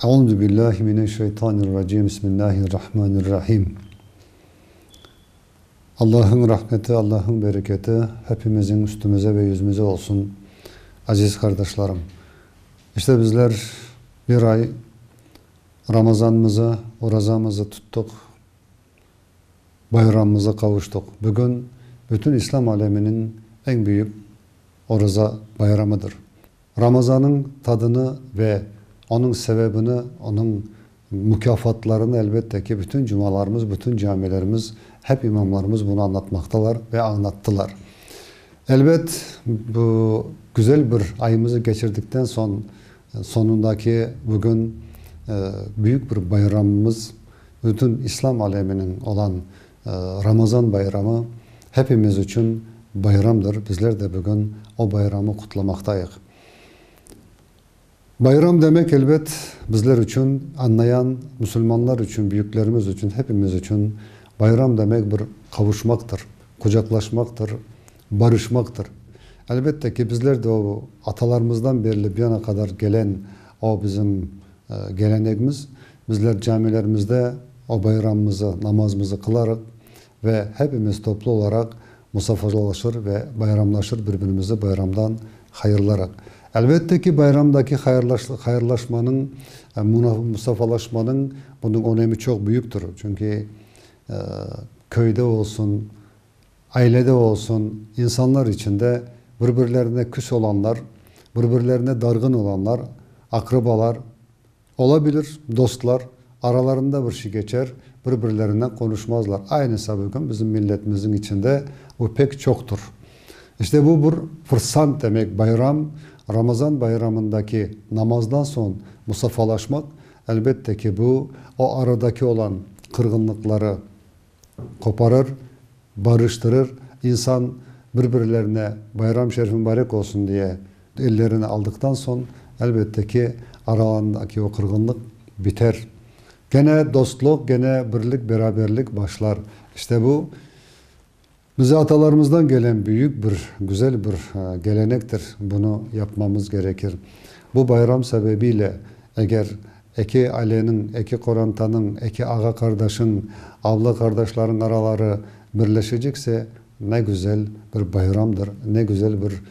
Euzu billahi mineşşeytanirracim. Bismillahirrahmanirrahim. Allah'ın rahmeti, Allah'ın bereketi hepimizin üstümüze ve yüzümüze olsun. Aziz kardeşlerim, İşte bizler bir ay Ramazanımızı, orucumuzu tuttuk. Bayramımıza kavuştuk. Bugün bütün İslam aleminin en büyük oruca bayramıdır. Ramazan'ın tadını ve onun sebebini, onun mükafatlarını elbette ki bütün cumalarımız, bütün camilerimiz, hep imamlarımız bunu anlatmaktalar ve anlattılar. Elbet bu güzel bir ayımızı geçirdikten sonundaki bugün büyük bir bayramımız, bütün İslam aleminin olan Ramazan bayramı hepimiz için bayramdır. Bizler de bugün o bayramı kutlamaktayız. Bayram demek elbet bizler için, anlayan Müslümanlar için, büyüklerimiz için, hepimiz için bayram demek bir kavuşmaktır, kucaklaşmaktır, barışmaktır. Elbette ki bizler de o atalarımızdan beri bir yana kadar gelen o bizim geleneğimiz, bizler camilerimizde o bayramımızı, namazımızı kılarak ve hepimiz toplu olarak musafahalaşır ve bayramlaşır, birbirimizi bayramdan hayırlarak. Elbette ki bayramdaki hayırlaşmanın, musafahalaşmanın bunun önemi çok büyüktür. Çünkü köyde olsun, ailede olsun, insanlar içinde birbirlerine küs olanlar, birbirlerine dargın olanlar, akrabalar olabilir, dostlar, aralarında bir şey geçer, birbirlerinden konuşmazlar. Aynısı bugün bizim milletimizin içinde bu pek çoktur. İşte bu bir fırsat demek. Bayram, Ramazan bayramındaki namazdan sonra musafahalaşmak, elbette ki bu o aradaki olan kırgınlıkları koparır, barıştırır. İnsan birbirlerine bayram şerifi mübarek olsun diye ellerini aldıktan sonra elbette ki aralarındaki o kırgınlık biter. Gene dostluk, gene birlik, beraberlik başlar. İşte bu bize atalarımızdan gelen büyük bir, güzel bir gelenektir. Bunu yapmamız gerekir. Bu bayram sebebiyle eğer iki ailenin, iki korantanın, iki ağa kardeşin, abla kardeşlerin araları birleşecekse ne güzel bir bayramdır. Ne güzel bir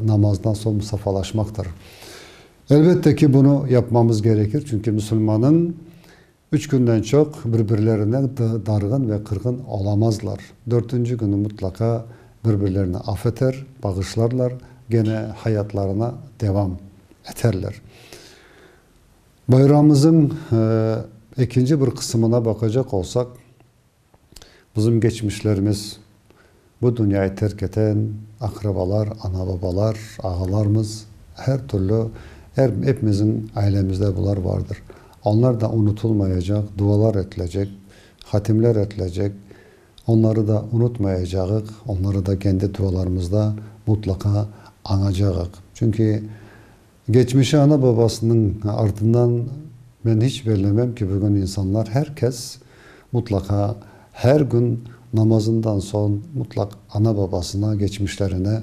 namazdan sonra musafahalaşmaktır. Elbette ki bunu yapmamız gerekir. Çünkü Müslümanın 3 günden çok birbirlerine dargın ve kırgın olamazlar. 4. günü mutlaka birbirlerini affeder, bağışlarlar, gene hayatlarına devam ederler. Bayramımızın ikinci bir kısmına bakacak olsak, bizim geçmişlerimiz, bu dünyayı terk eden akrabalar, ana babalar, ağalarımız, her türlü hepimizin ailemizde bunlar vardır. Onlar da unutulmayacak, dualar edilecek, hatimler edilecek. Onları da unutmayacağız. Onları da kendi dualarımızda mutlaka anacağız. Çünkü geçmişi ana babasının ardından ben hiç belirlemem ki bugün insanlar, herkes mutlaka her gün namazından son mutlak ana babasına, geçmişlerine,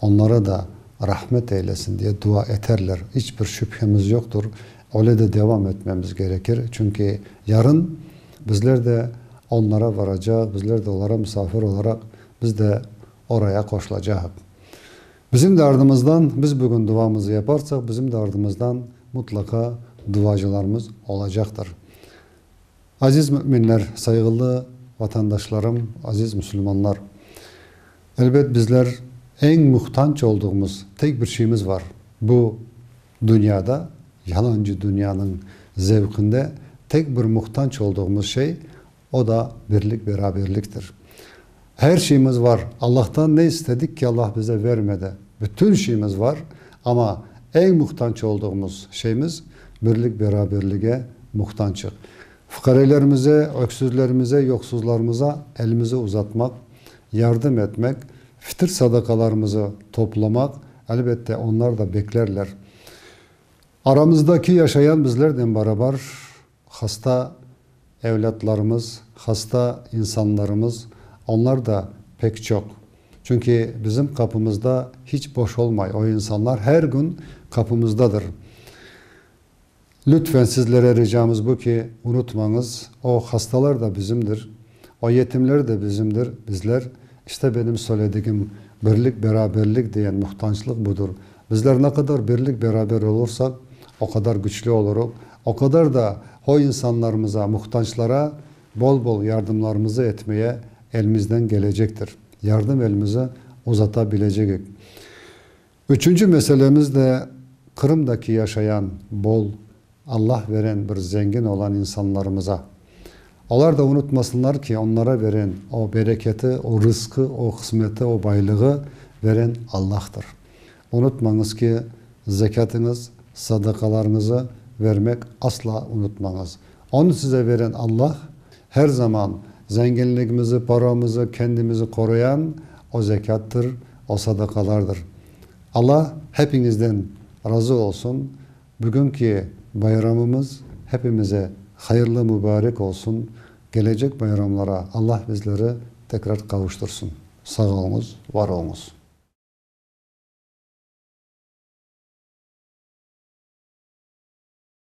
onlara da rahmet eylesin diye dua ederler. Hiçbir şüphemiz yoktur. Öyle de devam etmemiz gerekir. Çünkü yarın bizler de onlara varacağız. Bizler de onlara misafir olarak biz de oraya koşulacağız. Bizim de ardımızdan, biz bugün duamızı yaparsak bizim de ardımızdan mutlaka duacılarımız olacaktır. Aziz müminler, saygılı vatandaşlarım, aziz Müslümanlar. Elbet bizler en muhtaç olduğumuz tek bir şeyimiz var. Bu dünyada, yalancı dünyanın zevkinde tek bir muhtaç olduğumuz şey, o da birlik, beraberliktir. Her şeyimiz var. Allah'tan ne istedik ki Allah bize vermedi. Bütün şeyimiz var ama en muhtaç olduğumuz şeyimiz birlik, beraberliğe muhtaçız. Fukarelerimize, öksüzlerimize, yoksuzlarımıza elimizi uzatmak, yardım etmek, fitr sadakalarımızı toplamak, elbette onlar da beklerler. Aramızdaki yaşayan bizlerden beraber hasta evlatlarımız, hasta insanlarımız, onlar da pek çok. Çünkü bizim kapımızda hiç boş olmuyor. O insanlar her gün kapımızdadır. Lütfen sizlere ricamız bu ki unutmanız, o hastalar da bizimdir, o yetimler de bizimdir, bizler. İşte benim söylediğim birlik, beraberlik diyen muhtaçlık budur. Bizler ne kadar birlik, beraber olursak o kadar güçlü oluruz. O kadar da o insanlarımıza, muhtaçlara bol bol yardımlarımızı etmeye elimizden gelecektir. Yardım elimizi uzatabileceğiz. Üçüncü meselemiz de Kırım'daki yaşayan bol, Allah veren bir zengin olan insanlarımıza. Onlar da unutmasınlar ki onlara veren o bereketi, o rızkı, o kısmeti, o baylığı veren Allah'tır. Unutmanız ki zekatınız, sadakalarınızı vermek asla unutmanız. Onu size veren Allah her zaman zenginliğimizi, paramızı, kendimizi koruyan o zekattır, o sadakalardır. Allah hepinizden razı olsun. Bugünkü bayramımız hepimize hayırlı mübarek olsun. Gelecek bayramlara Allah bizleri tekrar kavuştursun. Sağ olunuz, var olunuz.